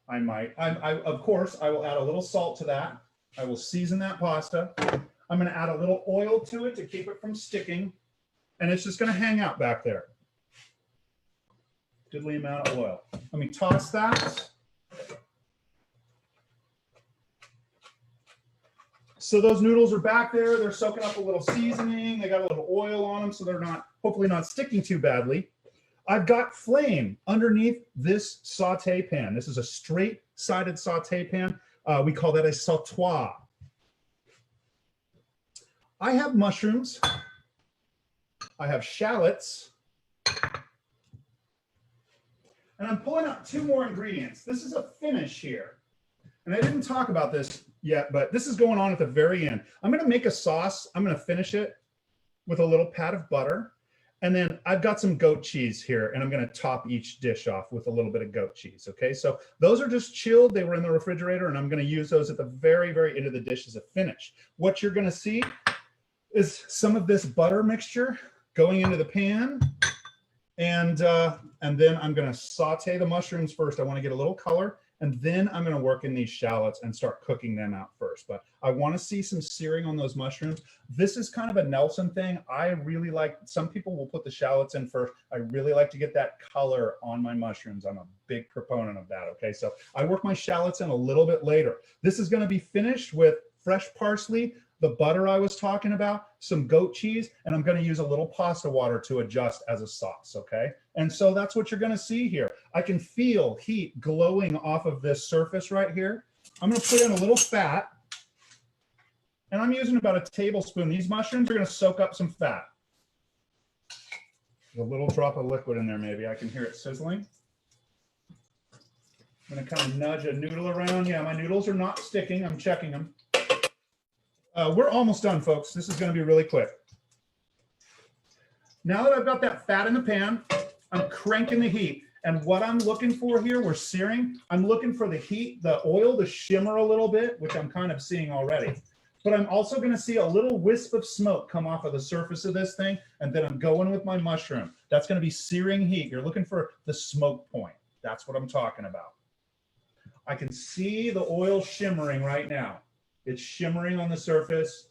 Of course, I will add a little salt to that. I will season that pasta. I'm going to add a little oil to it to keep it from sticking. And it's just going to hang out back there. Goodly amount of oil. Let me toss that. So those noodles are back there. They're soaking up a little seasoning. They got a little oil on them, so they're not, hopefully not sticking too badly. I've got flame underneath this saute pan. This is a straight-sided saute pan. We call that a sautoir. I have mushrooms. I have shallots. And I'm pulling out two more ingredients. This is a finish here. And I didn't talk about this yet, but this is going on at the very end. I'm going to make a sauce. I'm going to finish it with a little pat of butter. And then I've got some goat cheese here, and I'm going to top each dish off with a little bit of goat cheese. Okay, so those are just chilled. They were in the refrigerator, and I'm going to use those at the very, very end of the dish as a finish. What you're going to see is some of this butter mixture going into the pan. And then I'm going to saute the mushrooms first. I want to get a little color. And then I'm going to work in these shallots and start cooking them out first. But I want to see some searing on those mushrooms. This is kind of a Nelson thing. I really like, some people will put the shallots in first. I really like to get that color on my mushrooms. I'm a big proponent of that. Okay, so I work my shallots in a little bit later. This is going to be finished with fresh parsley, the butter I was talking about, some goat cheese, and I'm going to use a little pasta water to adjust as a sauce, okay? And so that's what you're going to see here. I can feel heat glowing off of this surface right here. I'm going to put in a little fat, and I'm using about a tablespoon. These mushrooms are going to soak up some fat. A little drop of liquid in there, maybe. I can hear it sizzling. I'm going to kind of nudge a noodle around. Yeah, my noodles are not sticking. I'm checking them. We're almost done, folks. This is going to be really quick. Now that I've got that fat in the pan, I'm cranking the heat. And what I'm looking for here, we're searing. I'm looking for the heat, the oil to shimmer a little bit, which I'm kind of seeing already. But I'm also going to see a little wisp of smoke come off of the surface of this thing. And then I'm going with my mushroom. That's going to be searing heat. You're looking for the smoke point. That's what I'm talking about. I can see the oil shimmering right now. It's shimmering on the surface.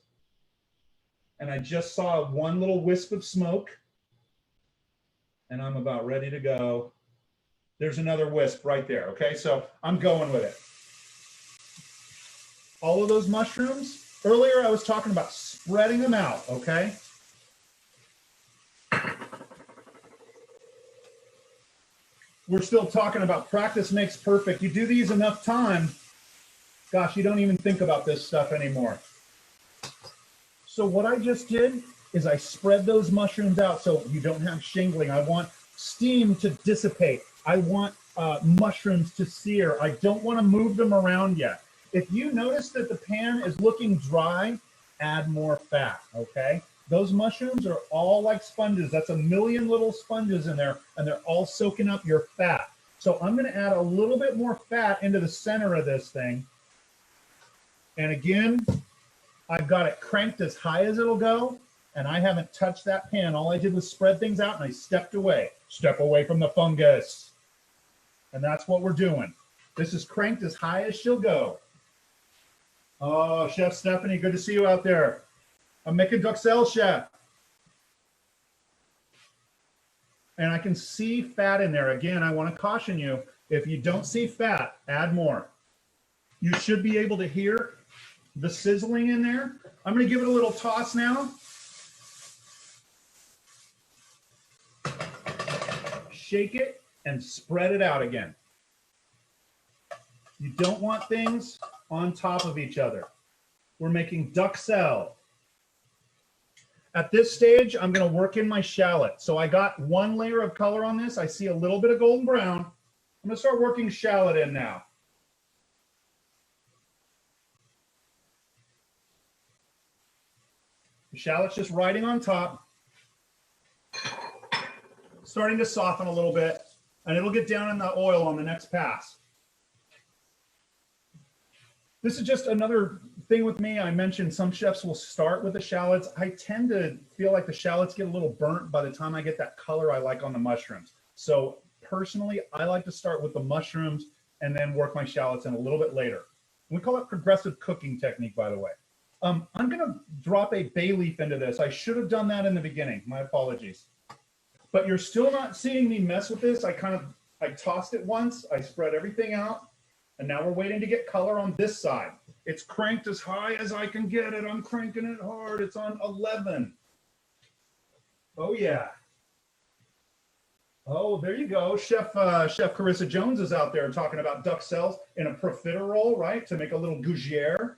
And I just saw one little wisp of smoke. And I'm about ready to go. There's another wisp right there. Okay, so I'm going with it. All of those mushrooms, earlier I was talking about spreading them out, okay? We're still talking about practice makes perfect. You do these enough time, gosh, you don't even think about this stuff anymore. So what I just did is I spread those mushrooms out so you don't have shingling. I want steam to dissipate. I want mushrooms to sear. I don't want to move them around yet. If you notice that the pan is looking dry, add more fat, okay? Those mushrooms are all like sponges. That's a million little sponges in there, and they're all soaking up your fat. So I'm going to add a little bit more fat into the center of this thing. And again, I've got it cranked as high as it'll go, and I haven't touched that pan. All I did was spread things out, and I stepped away. Step away from the fungus. And that's what we're doing. This is cranked as high as she'll go. Oh, Chef Stephanie, good to see you out there. I'm making Duxelles, Chef. And I can see fat in there. Again, I want to caution you, if you don't see fat, add more. You should be able to hear the sizzling in there. I'm going to give it a little toss now. Shake it and spread it out again. You don't want things on top of each other. We're making Duxelles. At this stage, I'm going to work in my shallot. So I got one layer of color on this. I see a little bit of golden brown. I'm going to start working shallot in now. The shallot's just riding on top, starting to soften a little bit, and it'll get down in the oil on the next pass. This is just another thing with me. I mentioned some chefs will start with the shallots. I tend to feel like the shallots get a little burnt by the time I get that color I like on the mushrooms. So personally, I like to start with the mushrooms and then work my shallots in a little bit later. We call it progressive cooking technique, by the way. I'm going to drop a bay leaf into this. I should have done that in the beginning. My apologies. But you're still not seeing me mess with this. I tossed it once. I spread everything out. And now we're waiting to get color on this side. It's cranked as high as I can get it. I'm cranking it hard. It's on 11. Oh, yeah. Oh, there you go. Chef Carissa Jones is out there talking about Duxelles in a profiterole, right? To make a little gougere.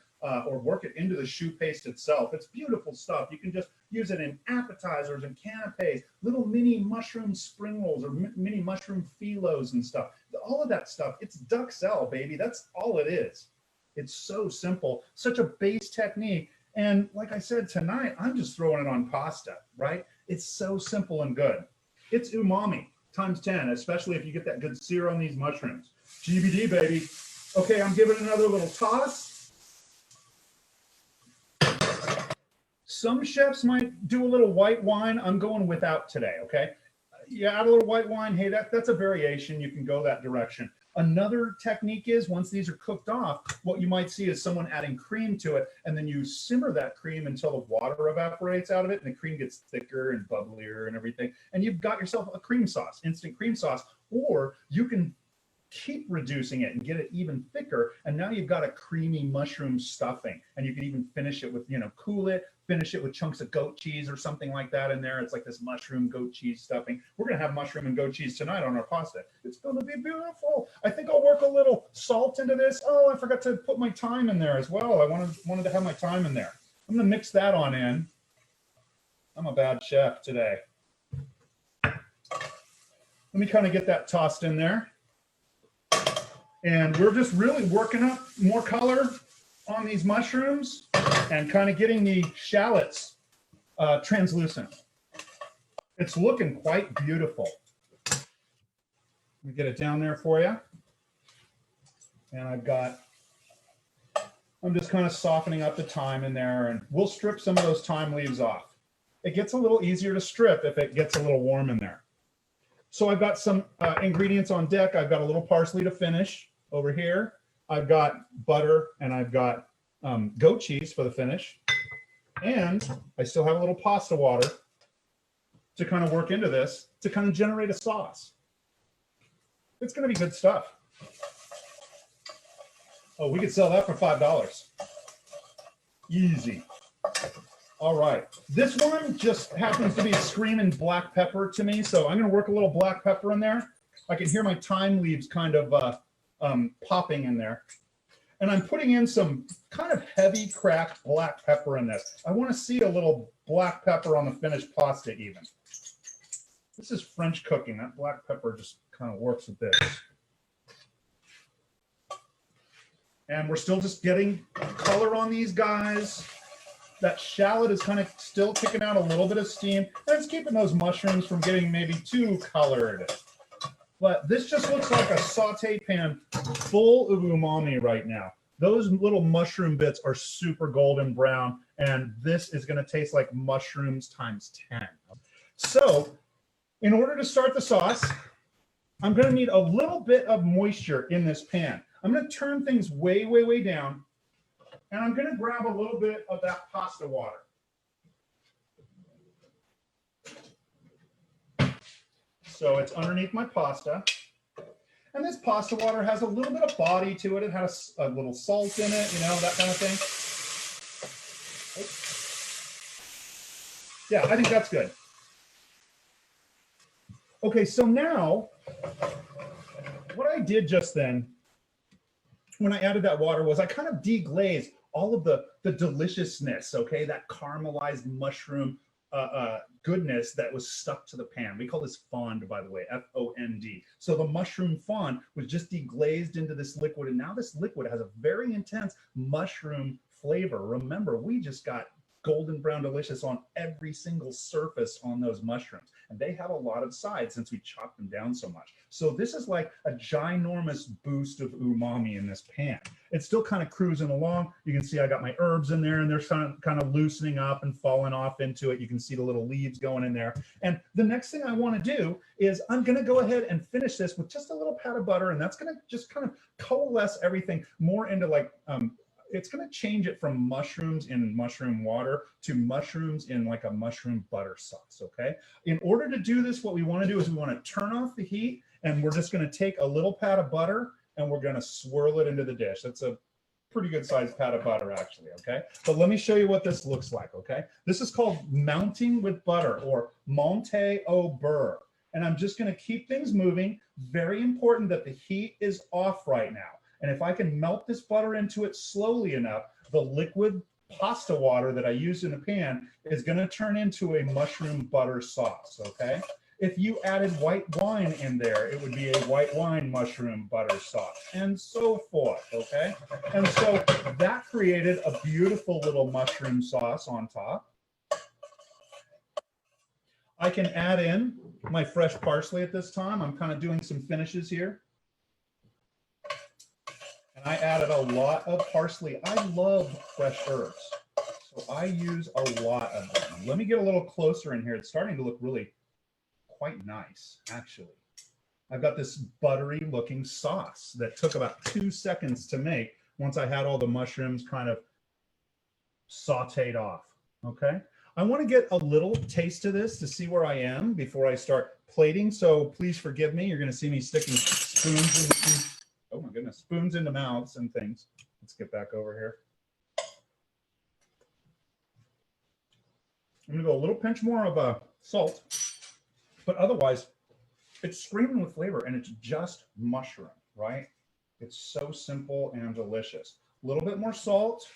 Or work it into the choux paste itself. It's beautiful stuff. You can just use it in appetizers and canapes, little mini mushroom spring rolls or mini mushroom filos and stuff. All of that stuff, it's Duxelles, baby. That's all it is. It's so simple, such a base technique. And like I said, tonight, I'm just throwing it on pasta, right? It's so simple and good. It's umami times 10, especially if you get that good sear on these mushrooms. GBD, baby. Okay, I'm giving it another little toss. Some chefs might do a little white wine. I'm going without today, okay? You add a little white wine, hey, that's a variation. You can go that direction. Another technique is once these are cooked off, what you might see is someone adding cream to it, and then you simmer that cream until the water evaporates out of it, and the cream gets thicker and bubblier and everything, and you've got yourself a cream sauce, instant cream sauce. Or you can keep reducing it and get it even thicker, and now you've got a creamy mushroom stuffing, and you can even finish it with, you know, cool it, finish it with chunks of goat cheese or something like that in there. It's like this mushroom goat cheese stuffing. We're gonna have mushroom and goat cheese tonight on our pasta. It's gonna be beautiful. I think I'll work a little salt into this. Oh, I forgot to put my thyme in there as well. I wanted to have my thyme in there. I'm gonna mix that on in. I'm a bad chef today. Let me kind of get that tossed in there. And we're just really working up more color on these mushrooms and kind of getting the shallots translucent. It's looking quite beautiful. Let me get it down there for you. And I'm just kind of softening up the thyme in there, and we'll strip some of those thyme leaves off. It gets a little easier to strip if it gets a little warm in there. So I've got some ingredients on deck. I've got a little parsley to finish over here. I've got butter, and I've got goat cheese for the finish. And I still have a little pasta water to kind of work into this to kind of generate a sauce. It's going to be good stuff. Oh, we could sell that for $5. Easy. All right. This one just happens to be screaming black pepper to me, so I'm going to work a little black pepper in there. I can hear my thyme leaves kind of popping in there. And I'm putting in some kind of heavy cracked black pepper in this. I want to see a little black pepper on the finished pasta even. This is French cooking. That black pepper just kind of works with this. And we're still just getting color on these guys. That shallot is kind of still kicking out a little bit of steam. And it's keeping those mushrooms from getting maybe too colored. But this just looks like a sauteed pan full of umami right now. Those little mushroom bits are super golden brown, and this is going to taste like mushrooms times 10. So in order to start the sauce, I'm going to need a little bit of moisture in this pan. I'm going to turn things way, way, way down, and I'm going to grab a little bit of that pasta water. So it's underneath my pasta. And this pasta water has a little bit of body to it. It has a little salt in it, you know, that kind of thing. Yeah, I think that's good. Okay, so now what I did just then when I added that water was I kind of deglazed all of the deliciousness, okay, that caramelized mushroom goodness that was stuck to the pan. We call this fond, by the way, F-O-N-D. So the mushroom fond was just deglazed into this liquid, and now this liquid has a very intense mushroom flavor. Remember, we just got golden brown delicious on every single surface on those mushrooms, and they have a lot of sides since we chopped them down so much. So this is like a ginormous boost of umami in this pan. It's still kind of cruising along. You can see I got my herbs in there, and they're kind of loosening up and falling off into it. You can see the little leaves going in there. And the next thing I want to do is I'm going to go ahead and finish this with just a little pat of butter, and that's going to just kind of coalesce everything more into like it's going to change it from mushrooms in mushroom water to mushrooms in like a mushroom butter sauce, okay? In order to do this, what we want to do is we want to turn off the heat, and we're just going to take a little pat of butter, and we're going to swirl it into the dish. That's a pretty good sized pat of butter, actually, okay? But let me show you what this looks like, okay? This is called mounting with butter, or monter au beurre. And I'm just going to keep things moving. Very important that the heat is off right now. And if I can melt this butter into it slowly enough, the liquid pasta water that I used in the pan is going to turn into a mushroom butter sauce, okay? If you added white wine in there, it would be a white wine mushroom butter sauce, and so forth, okay? And so that created a beautiful little mushroom sauce on top. I can add in my fresh parsley at this time. I'm kind of doing some finishes here. And I added a lot of parsley. I love fresh herbs, so I use a lot of them. Let me get a little closer in here. It's starting to look really quite nice, actually. I've got this buttery looking sauce that took about 2 seconds to make once I had all the mushrooms kind of sauteed off, okay? I want to get a little taste of this to see where I am before I start plating, so please forgive me. You're going to see me sticking spoons in, oh my goodness, spoons into mouths and things. Let's get back over here. I'm going to go a little pinch more of salt, but otherwise it's screaming with flavor, and it's just mushroom, right? It's so simple and delicious. A little bit more salt.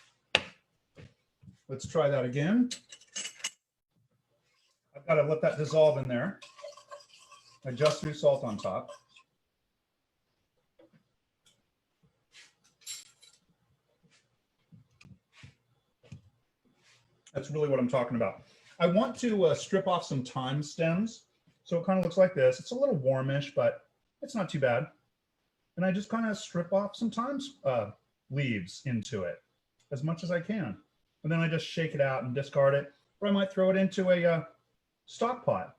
Let's try that again. I've got to let that dissolve in there. I just threw salt on top. That's really what I'm talking about. I want to strip off some thyme stems. So it kind of looks like this. It's a little warmish, but it's not too bad. And I just kind of strip off some thyme leaves into it as much as I can. And then I just shake it out and discard it. Or I might throw it into a stock pot.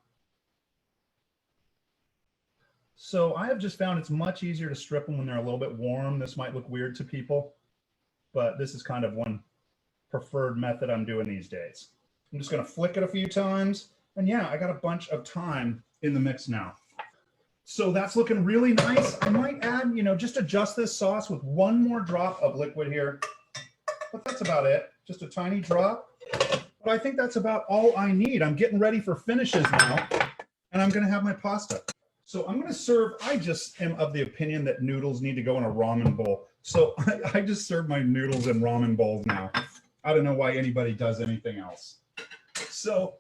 So I have just found it's much easier to strip them when they're a little bit warm. This might look weird to people, but this is kind of one preferred method I'm doing these days. I'm just going to flick it a few times. And yeah, I got a bunch of thyme in the mix now. So that's looking really nice. I might add, you know, just adjust this sauce with one more drop of liquid here. But that's about it. Just a tiny drop. But I think that's about all I need. I'm getting ready for finishes now. And I'm going to have my pasta. So I'm going to serve, I just am of the opinion that noodles need to go in a ramen bowl. So I just serve my noodles in ramen bowls now. I don't know why anybody does anything else. So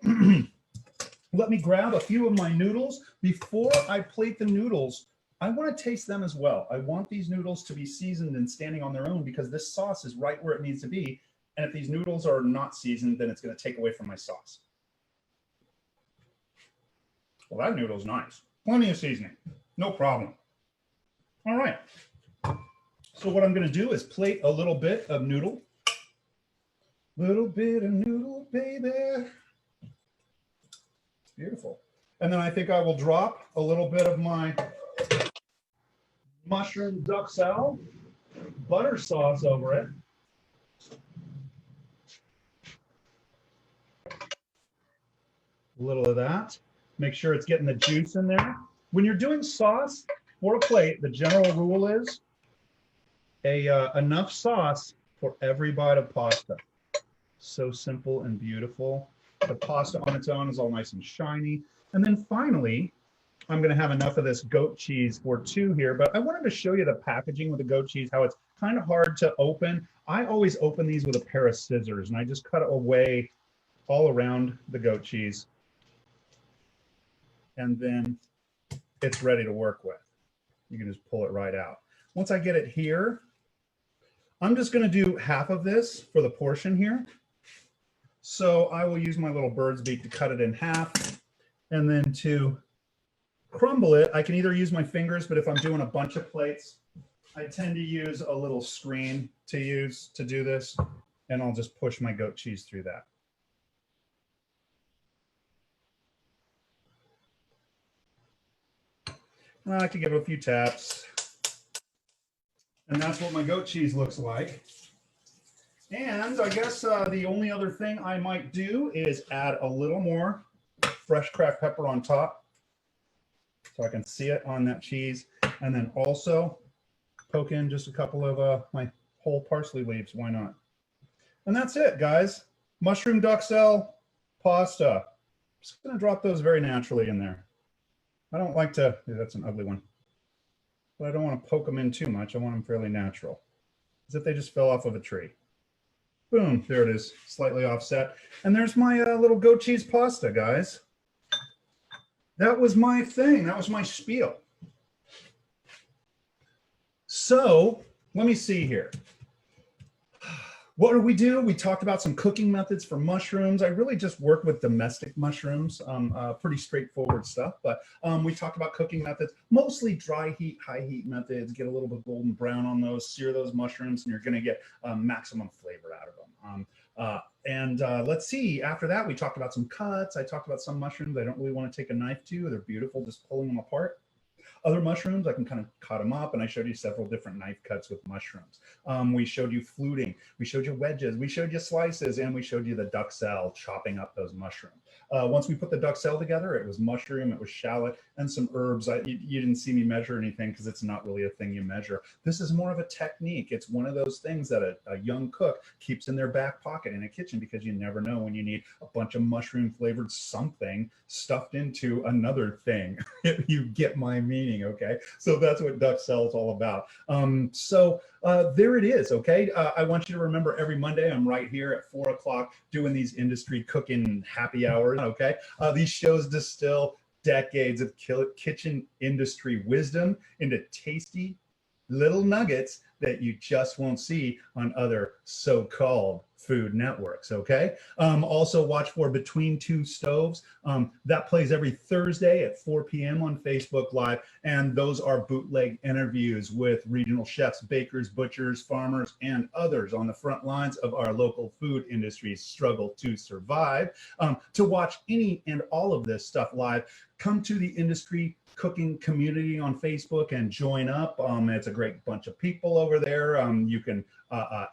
let me grab a few of my noodles. Before I plate the noodles, I want to taste them as well. I want these noodles to be seasoned and standing on their own because this sauce is right where it needs to be. And if these noodles are not seasoned, then it's going to take away from my sauce. Well, that noodle's nice. Plenty of seasoning. No problem. All right. So what I'm going to do is plate a little bit of noodle. Little bit of noodle, baby. Beautiful. And then I think I will drop a little bit of my mushroom duxelles butter sauce over it. A little of that. Make sure it's getting the juice in there. When you're doing sauce for a plate, the general rule is enough sauce for every bite of pasta. So simple and beautiful. The pasta on its own is all nice and shiny. And then finally, I'm going to have enough of this goat cheese for two here, but I wanted to show you the packaging with the goat cheese, how it's kind of hard to open. I always open these with a pair of scissors, and I just cut away all around the goat cheese. And then it's ready to work with. You can just pull it right out. Once I get it here, I'm just going to do half of this for the portion here. So I will use my little bird's beak to cut it in half. And then to crumble it, I can either use my fingers, but if I'm doing a bunch of plates, I tend to use a little screen to do this. And I'll just push my goat cheese through that. And I like to give it a few taps. And that's what my goat cheese looks like. And I guess the only other thing I might do is add a little more fresh cracked pepper on top so I can see it on that cheese. And then also poke in just a couple of my whole parsley leaves. Why not? And that's it, guys. Mushroom duxelle pasta. I'm just going to drop those very naturally in there. I don't like to, that's an ugly one, but I don't want to poke them in too much. I want them fairly natural, as if they just fell off of a tree. Boom, there it is, slightly offset. And there's my little goat cheese pasta, guys. That was my thing. That was my spiel. So let me see here. What do? We talked about some cooking methods for mushrooms. I really just work with domestic mushrooms, pretty straightforward stuff. But we talked about cooking methods, mostly dry heat, high heat methods. Get a little bit golden brown on those, sear those mushrooms, and you're going to get maximum flavor out of them. Let's see. After that, we talked about some cuts. I talked about some mushrooms I don't really want to take a knife to. They're beautiful, just pulling them apart. Other mushrooms, I can kind of cut them up, and I showed you several different knife cuts with mushrooms. We showed you fluting, we showed you wedges, we showed you slices, and we showed you the duxelles, chopping up those mushrooms. Once we put the duxelle together, it was mushroom, it was shallot, and some herbs. You didn't see me measure anything because it's not really a thing you measure. This is more of a technique. It's one of those things that a young cook keeps in their back pocket in a kitchen, because you never know when you need a bunch of mushroom flavored something stuffed into another thing. You get my meaning, okay? So that's what duxelle is all about. There it is, okay? I want you to remember, every Monday I'm right here at 4 o'clock doing these industry cooking happy hours, okay? These shows distill decades of kitchen industry wisdom into tasty little nuggets that you just won't see on other so-called food networks, okay? Also watch for Between Two Stoves. That plays every Thursday at 4 p.m. on Facebook Live, and those are bootleg interviews with regional chefs, bakers, butchers, farmers, and others on the front lines of our local food industry's struggle to survive. To watch any and all of this stuff live, come to the industry cooking community on Facebook and join up. It's a great bunch of people over there. You can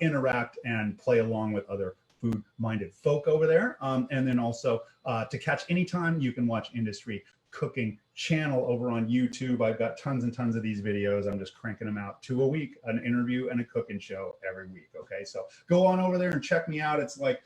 interact and play along with other food-minded folk over there. And then also to catch anytime, you can watch Industry Cooking channel over on YouTube. I've got tons and tons of these videos. I'm just cranking them out 2 a week, an interview and a cooking show every week. Okay, so go on over there and check me out. It's like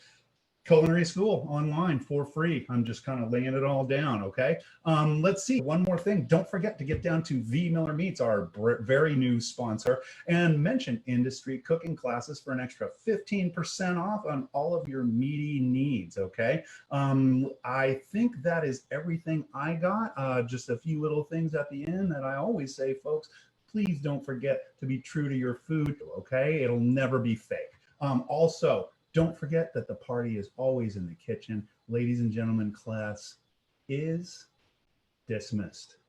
culinary school online for free. I'm just kind of laying it all down, okay? Let's see, one more thing. Don't forget to get down to V.MillerMeats, our very new sponsor, and mention industry cooking classes for an extra 15% off on all of your meaty needs, okay? I think that is everything I got. Just a few little things at the end that I always say, folks, please don't forget to be true to your food, okay? It'll never be fake. Also, don't forget that the party is always in the kitchen. Ladies and gentlemen, class is dismissed.